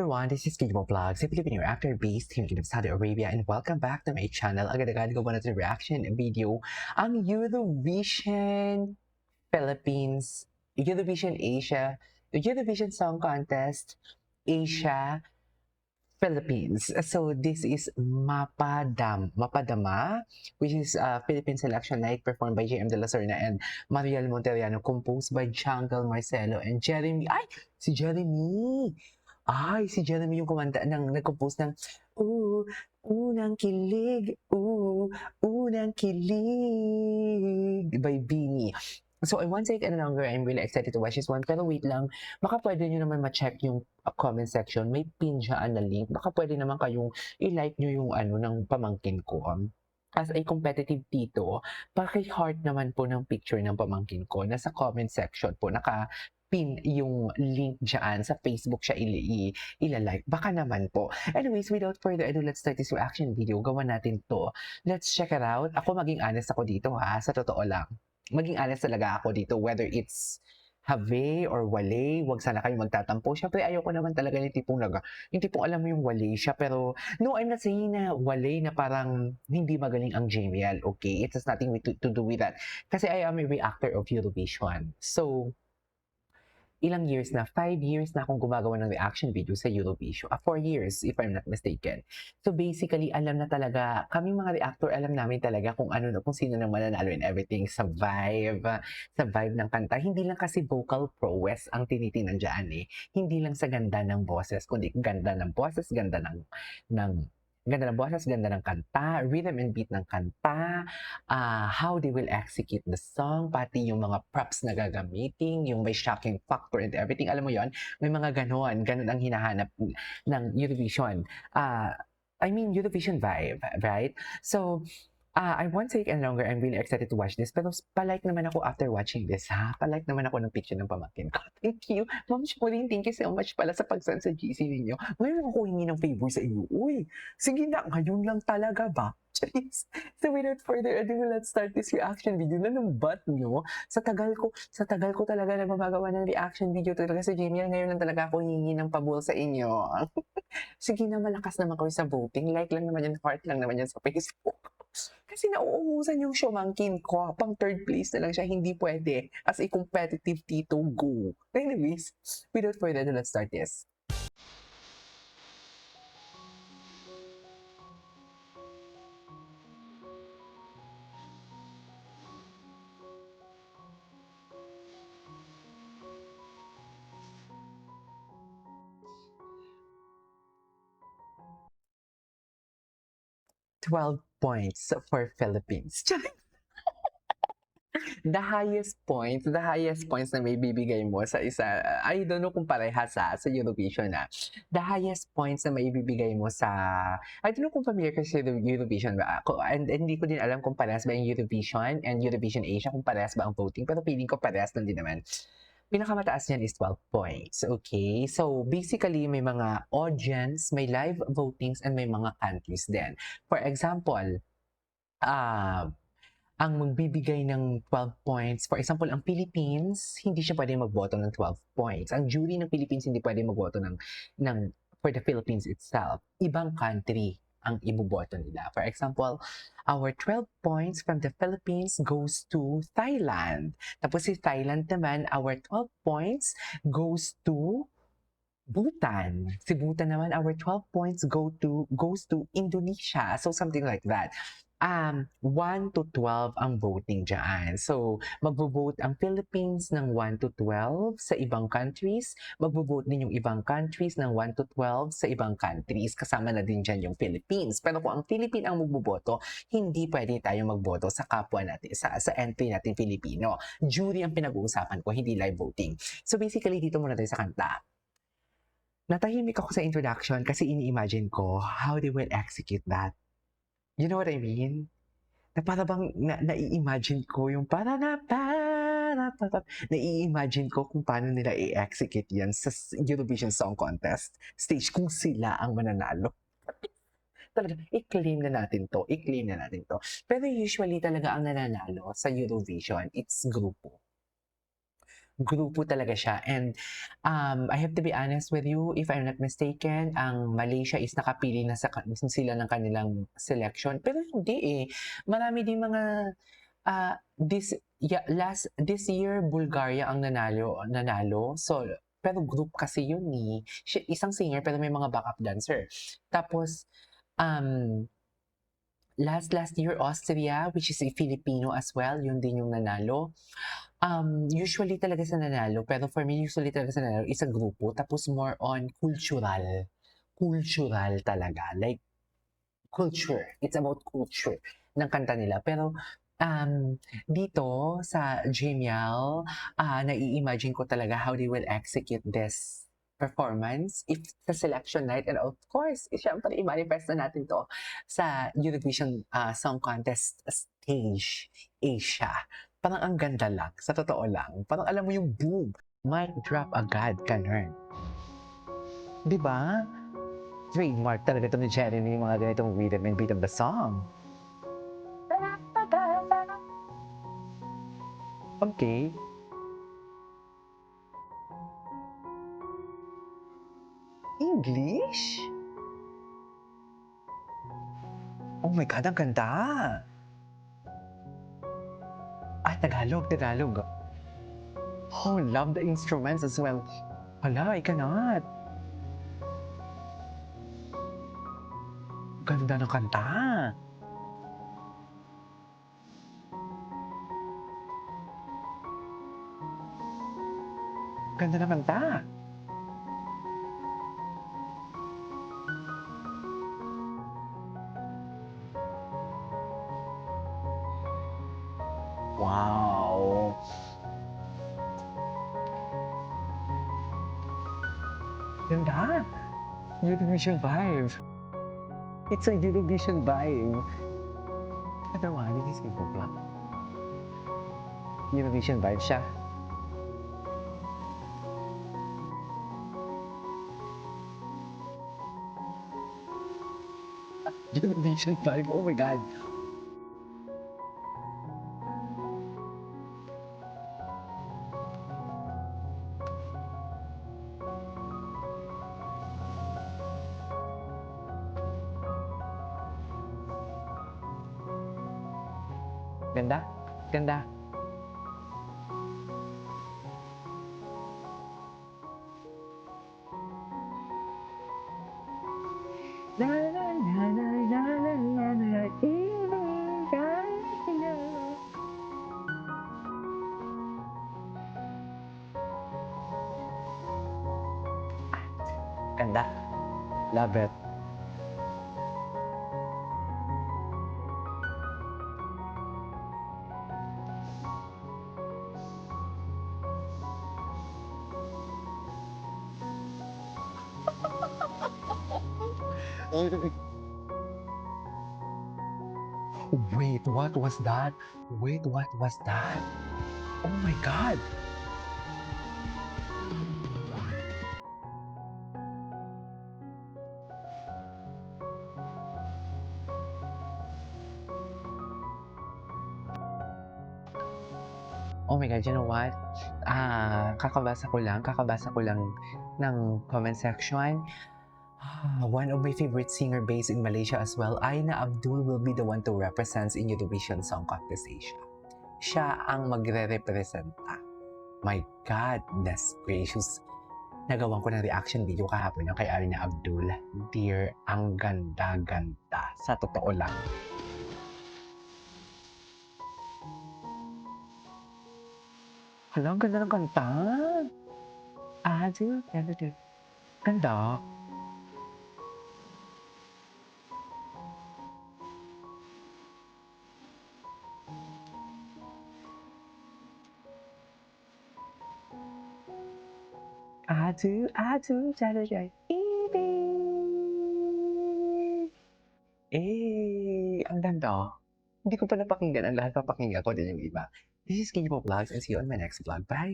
everyone, this is Kiko Vlogs, a Filipino actor based here in Saudi Arabia, and welcome back to my channel. Agad-agad ko muna sa reaction video ang Eurovision Philippines, Eurovision Asia, Eurovision Song Contest, Asia, Philippines. So this is Mapadama, which is Philippine Selection Night performed by JM De La Serna and Mariel Monteriano, composed by Jungle Marcelo and Jeremy. Ay! Si Jeremy! Si Jeremy yung kumanta nag-compose ng Unang Kilig, Unang Kilig by Beanie. So I won't say it any longer. I'm really excited to watch this one. Pero wait lang, baka pwede nyo naman ma-check yung comment section. May pin dyan na link. Baka pwede naman kayong i-like nyo yung ng pamangkin ko. As a competitive tito, paki-heart naman po ng picture ng pamangkin ko. Nasa comment section po, pin yung link dyan sa Facebook siya ilalike. Baka naman po. Anyways, without further ado, let's start this reaction video. Gawa natin to. Let's check it out. Ako maging honest ako dito sa totoo lang. Maging honest talaga ako dito, whether it's have or wale, wag sana kayo magtatampo. Siyempre, ayoko naman talaga yung tipong alam mo yung wale siya, pero no, I'm not saying na wale na parang hindi magaling ang JML, okay? It has nothing to do with that. Kasi I am a reactor of Eurovision. So, ilang years na, 5 years na akong gumagawa ng reaction video sa Eurovision. 4 years, if I'm not mistaken. So basically, alam na talaga, kami mga reactor, alam namin talaga kung sino nang mananalo and everything sa vibe ng kanta. Hindi lang kasi vocal prowess ang tinitingnan dyan Hindi lang sa ganda ng boses, kundi ganda ng boses, ganda ng boses, ganda ng kanta, rhythm and beat ng kanta, how they will execute the song, pati yung mga props na gagamitin, yung may shocking factor and everything. Alam mo yon, may mga ganon ang hinahanap ng Eurovision. Eurovision vibe, right? So, I won't take any longer. I'm really excited to watch this. Pero palike naman ako after watching this, Palike naman ako ng picture ng pamangkin ko. Thank you. Ma'am Shauline, thank you so much pala sa pag-send sa GC ninyo. Ngayon ako hingi ng favor sa inyo. Uy, sige na, ngayon lang talaga ba? Charis. So without further ado, let's start this reaction video. Nanumbat nyo? Sa tagal ko talaga na gumagawa ng reaction video talaga sa Gmail. Ngayon lang talaga ako hingi ng pabul sa inyo. Sige na, malakas naman kayo sa voting. Like lang naman yan, heart lang naman yan sa Facebook. Kasi nauubusan yung Shomangkin ko. Pang third place na lang siya. Hindi pwede. As a competitive tito, go. Anyways, without further ado, let's start this. $12 points for Philippines. The highest points na may bibigay mo sa isa, I don't know kung parehas sa Eurovision The highest points na may bibigay mo sa, I don't know kung familiar ka sa Eurovision ba ako, and hindi ko din alam kung parehas ba yung Eurovision and Eurovision Asia, kung parehas ba ang voting, pero feeling ko parehas lang din naman. Pinakamataas niyan is 12 points. Okay? So, basically, may mga audience, may live votings, and may mga countries din. For example, ang magbibigay ng 12 points, for example, ang Philippines, hindi siya pwede magboto ng 12 points. Ang jury ng Philippines hindi pwede magboto for the Philippines itself. Ibang country ang iboboto nila. For example, our 12 points from the Philippines goes to Thailand. Tapos si Thailand naman, our 12 points goes to Bhutan. Si Bhutan naman, our 12 points goes to Indonesia. So something like that. 1 to 12 ang voting dyan. So, magvo-vote ang Philippines ng 1 to 12 sa ibang countries. Magvo-vote din yung ibang countries ng 1 to 12 sa ibang countries. Kasama na din dyan yung Philippines. Pero kung ang Philippine ang magboboto, hindi pwede tayo magboto sa kapwa natin, sa entry natin Filipino. Jury ang pinag-uusapan ko, hindi live voting. So, basically, dito muna tayo sa kanta. Natahimik ako sa introduction kasi ini-imagine ko how they will execute that. You know what I mean? Na para bang nai-imagine ko yung nai-imagine ko kung paano nila i-execute yan sa Eurovision Song Contest stage kung sila ang mananalo. Talaga, i-claim na natin to. Pero usually talaga ang nananalo sa Eurovision, it's grupo. grupo talaga siya and I have to be honest with you, if I'm not mistaken, ang Malaysia is nakapili na sila ng kanilang selection. Pero hindi eh. Marami din mga this year Bulgaria ang nanalo. So pero group kasi yun eh. Isang singer pero may mga backup dancer. Tapos um last year Austria, which is a Filipino as well, yun din yung nanalo. Usually talaga sa nanalo, pero for me, usually talaga sa nanalo is a grupo, tapos more on cultural. Cultural talaga. Like, culture. It's about culture ng kanta nila. Pero, dito sa Genial, nai-imagine ko talaga how they will execute this performance if sa selection night and of course syempre i-manifest na natin to sa Eurovision Song Contest stage Asia. Parang ang ganda lang, sa totoo lang. Parang alam mo yung boom, mic drop agad, ganun. Di ba? Trademark talaga ito ni Jeremy, yung mga ganitong rhythm and beat of the song. Okay. English? Oh my God, ang ganda! Tagalog. Oh, love the instruments as well. Hala, I cannot. Ganda ng kanta. Ganda ng kanta. Wow. Ganda. Eurovision vibe. It's a Eurovision vibe. Ano nga, this is Google. Eurovision vibe siya. Eurovision vibe, oh my God. Ganda? Ganda. La la la la la la la la Ganda. Love it. Wait, what was that? Wait, what was that? Oh my God! Oh my God, you know what? Kakabasa ko lang ng comment section. One of my favorite singer based in Malaysia as well, Aina Abdul will be the one to represent in Eurovision Song Contest Asia. Siya ang magre-representa. My goodness gracious. Nagawan ko ng reaction video kahapon yung kay Aina Abdul. Dear, ang ganda-ganda. Sa totoo lang. Hala, ang ganda ng kanta. Ganda. Ang ganda. Hindi ko pa napakinggan ang lahat, papakinggan ko din yung iba. This is K-pop Vlogs and see you on my next vlog. Bye!